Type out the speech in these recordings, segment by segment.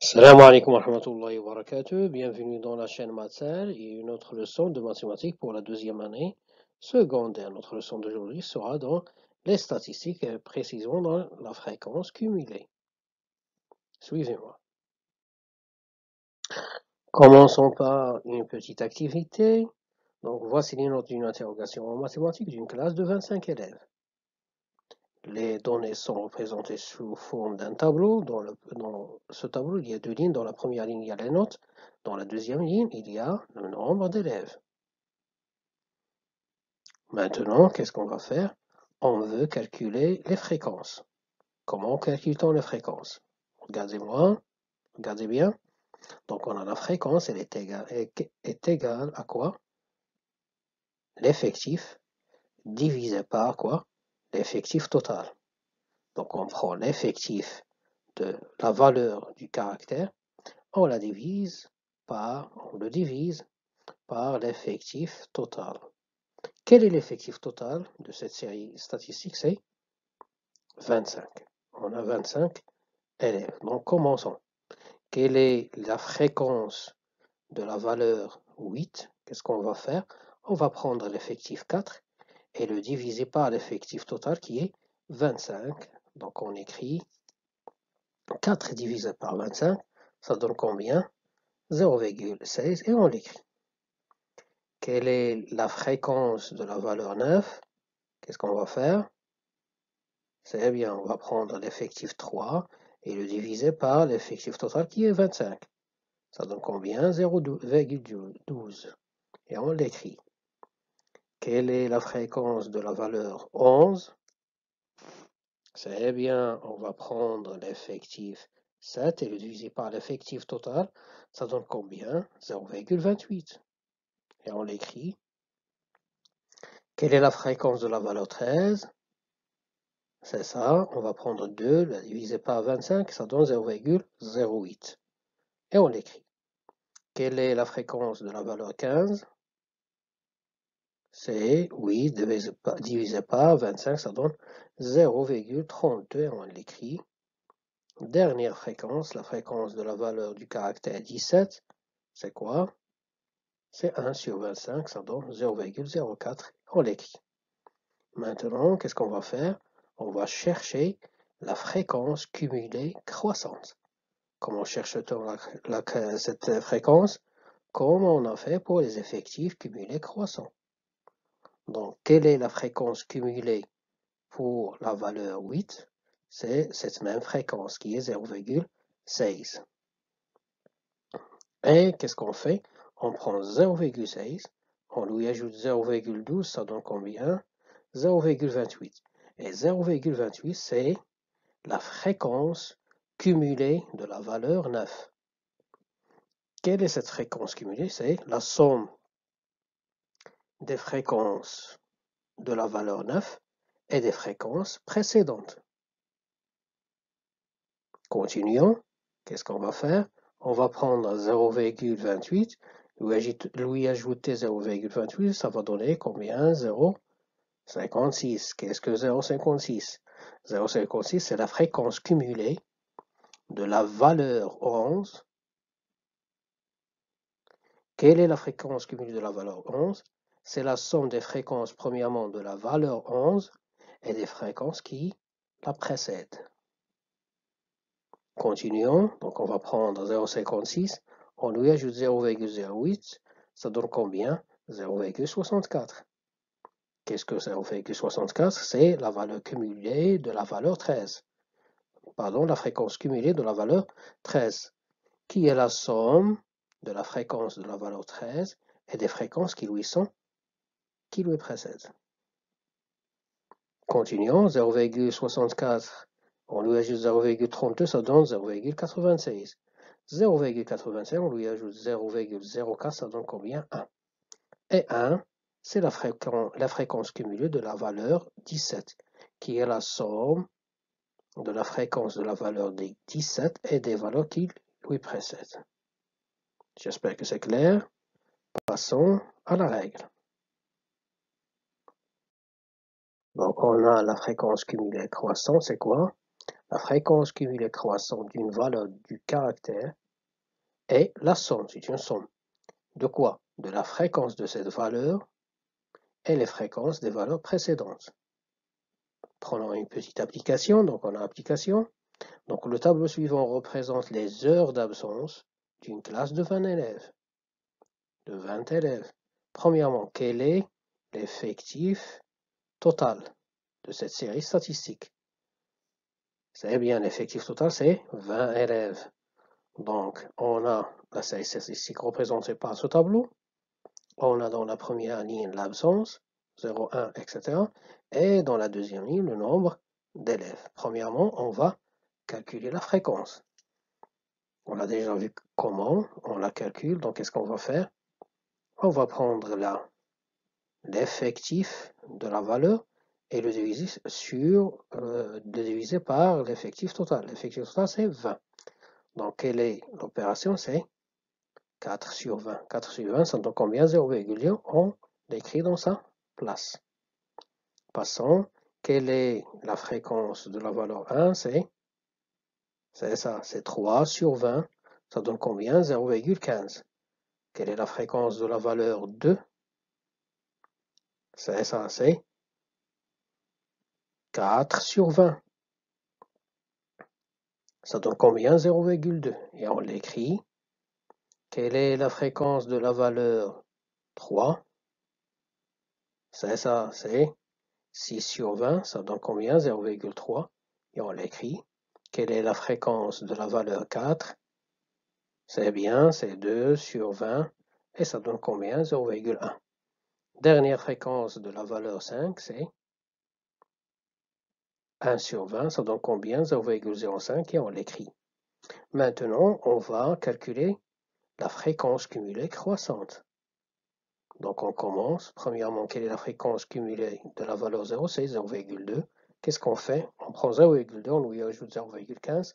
Salam alaikum wa rahmatullahi wa barakatuh. Bienvenue dans la chaîne Mathsal et une autre leçon de mathématiques pour la deuxième année secondaire. Notre leçon d'aujourd'hui sera dans les statistiques et précisément dans la fréquence cumulée. Suivez-moi. Commençons par une petite activité. Donc voici les notes d'une interrogation en mathématiques d'une classe de 25 élèves. Les données sont représentées sous forme d'un tableau. Dans ce tableau, il y a deux lignes. Dans la première ligne, il y a les notes. Dans la deuxième ligne, il y a le nombre d'élèves. Maintenant, qu'est-ce qu'on va faire? On veut calculer les fréquences. Comment calcule-t-on les fréquences? Regardez-moi, regardez bien. Donc, on a la fréquence, elle est égale à quoi? L'effectif divisé par quoi? L'effectif total. Donc, on prend l'effectif de la valeur du caractère, on le divise par l'effectif total. Quel est l'effectif total de cette série statistique? C'est 25. On a 25 élèves. Donc, commençons. Quelle est la fréquence de la valeur 8? Qu'est-ce qu'on va faire? On va prendre l'effectif 4 et le diviser par l'effectif total qui est 25. Donc, on écrit 4 divisé par 25. Ça donne combien? 0,16 et on l'écrit. Quelle est la fréquence de la valeur 9? Qu'est-ce qu'on va faire? C'est bien, on va prendre l'effectif 3 et le diviser par l'effectif total qui est 25. Ça donne combien? 0,12. Et on l'écrit. Quelle est la fréquence de la valeur 11? C'est bien, on va prendre l'effectif 7 et le diviser par l'effectif total. Ça donne combien? 0,28. Et on l'écrit. Quelle est la fréquence de la valeur 13? C'est ça, on va prendre 2, la diviser par 25, ça donne 0,08. Et on l'écrit. Quelle est la fréquence de la valeur 15? C'est 8 divisé par 25, ça donne 0,32 et on l'écrit. Dernière fréquence, la fréquence de la valeur du caractère 17, c'est quoi? C'est 1 sur 25, ça donne 0,04. On l'écrit. Maintenant, qu'est-ce qu'on va faire? On va chercher la fréquence cumulée croissante. Comment cherche-t-on cette fréquence? Comme on a fait pour les effectifs cumulés croissants. Donc, quelle est la fréquence cumulée pour la valeur 8? C'est cette même fréquence qui est 0,16. Et qu'est-ce qu'on fait? On prend 0,16, on lui ajoute 0,12, ça donne combien? 0,28. Et 0,28, c'est la fréquence cumulée de la valeur 9. Quelle est cette fréquence cumulée? C'est la somme des fréquences de la valeur 9 et des fréquences précédentes. Continuons. Qu'est-ce qu'on va faire? On va prendre 0,28, lui ajouter 0,28, ça va donner combien? 0,56. Qu'est-ce que 0,56? 0,56, c'est la fréquence cumulée de la valeur 11. Quelle est la fréquence cumulée de la valeur 11? C'est la somme des fréquences, premièrement, de la valeur 11 et des fréquences qui la précèdent. Continuons. Donc, on va prendre 0,56. On lui ajoute 0,08. Ça donne combien? 0,64. Qu'est-ce que 0,64? C'est la valeur cumulée de la valeur 13. Pardon, la fréquence cumulée de la valeur 13, qui est la somme de la fréquence de la valeur 13 et des fréquences qui lui précèdent. Continuons, 0,64, on lui ajoute 0,32, ça donne 0,96. 0,96, on lui ajoute 0,04, ça donne combien? 1. Et 1, c'est la fréquence cumulée de la valeur 17, qui est la somme de la fréquence de la valeur des 17 et des valeurs qui lui précèdent. J'espère que c'est clair. Passons à la règle. Donc, on a la fréquence cumulée croissante, c'est quoi? la fréquence cumulée croissante d'une valeur du caractère est la somme, c'est une somme. De quoi? De la fréquence de cette valeur et les fréquences des valeurs précédentes. Prenons une petite application, donc on a application. Donc le tableau suivant représente les heures d'absence d'une classe de 20 élèves. Premièrement, quel est l'effectif total de cette série statistique? C'est bien, l'effectif total, c'est 20 élèves. Donc, on a la série statistique représentée par ce tableau. On a dans la première ligne l'absence, 0, 1, etc. Et dans la deuxième ligne, le nombre d'élèves. Premièrement, on va calculer la fréquence. On a déjà vu comment on la calcule. Donc, qu'est-ce qu'on va faire? On va prendre l'effectif de la valeur et le diviser par l'effectif total. L'effectif total, c'est 20. Donc, quelle est l'opération? C'est 4 sur 20. 4 sur 20, ça donne combien? 0,2. On l'écrit dans sa place. Passons. Quelle est la fréquence de la valeur 1? C'est ça, c'est 3 sur 20. Ça donne combien? 0,15. Quelle est la fréquence de la valeur 2? C'est ça, c'est 4 sur 20. Ça donne combien? 0,2. Et on l'écrit. Quelle est la fréquence de la valeur 3? C'est ça, c'est 6 sur 20. Ça donne combien? 0,3. Et on l'écrit. Quelle est la fréquence de la valeur 4? C'est bien, c'est 2 sur 20. Et ça donne combien? 0,1. Dernière fréquence de la valeur 5, c'est 1 sur 20. Ça donne combien? 0,05. Et on l'écrit. Maintenant, on va calculer la fréquence cumulée croissante. Donc on commence. Premièrement, quelle est la fréquence cumulée de la valeur 0? C'est 0,2. Qu'est-ce qu'on fait? On prend 0,2, on lui ajoute 0,15.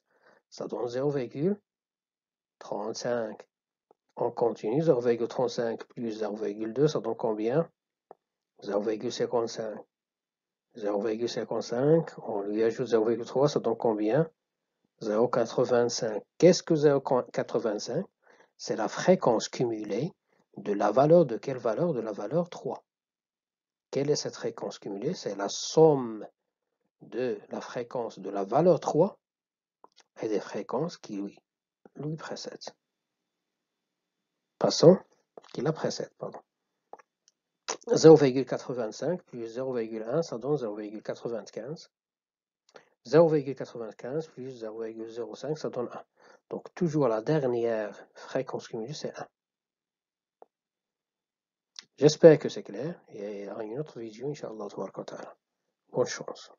Ça donne 0,35. On continue. 0,35 plus 0,2, ça donne combien? 0,55. 0,55, on lui ajoute 0,3, ça donne combien? 0,85. Qu'est-ce que 0,85? C'est la fréquence cumulée de la valeur de quelle valeur? De la valeur 3. Quelle est cette fréquence cumulée? C'est la somme de la fréquence de la valeur 3 et des fréquences qui lui précèdent. Passons, qui la précèdent, pardon. 0,85 plus 0,1, ça donne 0,95. 0,95 plus 0,05, ça donne 1. Donc, toujours la dernière fréquence cumulée, c'est 1. J'espère que c'est clair et à une autre vidéo, Inch'Allah. Bonne chance.